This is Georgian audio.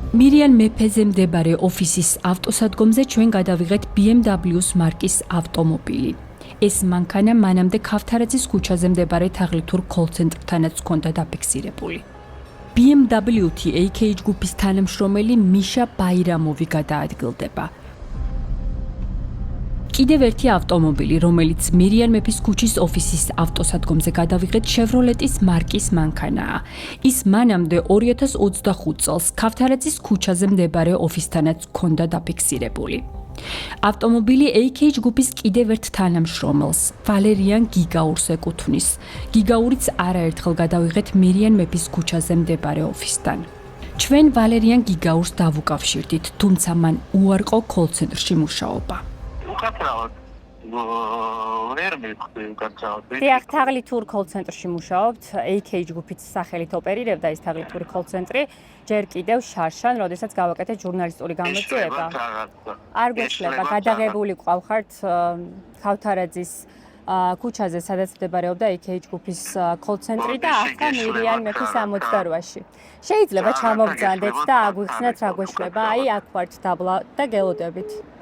მირიან მეფეზე მდებარე ოფისის ავტოსადგომზე ჩვენ გადავიღეთ BMW-ს მარკის ავტომობილი. ეს მანქანა მანამდე ქავთარაძის ქუჩაზე მდებარე თაღლითურ კოლ-ცენტრთანაც ჰქონდა დაფიქსირებული. BMW-თი AK ჯგუფის თანამშრომელი მიშა ბაირამოვი გადაადგილდება. კიდევ ერთი ავტომობილი, რომელიც მირიან მეფის ქუჩის ოფისის ავტოსადგომზე გადავიღეთ, შევროლეტის მარკის მანქანაა. ის მანამდე 2025 წელს ქავთარაძის ქუჩაზე მდებარე ოფისთანაც ჰქონდა დაფიქსირებული. ავტომობილი AK ჯგუფის კიდევ ერთ თანამშრომელს, ვალერიან გიგაურს ეკუთვნის. გიგაურიც არაერთხელ გადავიღეთ მირიან მეფის ქუჩაზე მდებარე ოფისთან. ჩვენ ვალერიან გიგაურს დავუკავშირდით, თუმცა მან უარყო კოლ-ცენტრში მუშაობა. უკაცრავად ვერ მივხვდი უკაცრავად. დიახ, თაღლითურ კოლ-ცენტრში მუშაობთ. AK ჯგუფის სახელით ოპერირებდა ეს თაღლითური კოლ-ცენტრი. ჯერ კიდევ შარშან, როდესაც გავაკეთეთ ჟურნალისტური გამოძიება. არ გვეშლება, გადაღებული ყავხართ ქავთარაძის ქუჩაზე, სადაც მდებარეობდა AK ჯგუფის კოლ-ცენტრი და ახლა მირიან მეფის 68-ში. შეიძლება ჩამოვგზავნდეთ და აგვიხსნათ რა გვეშლება. აი, აქ ვართ დაბლა და გელოდებით.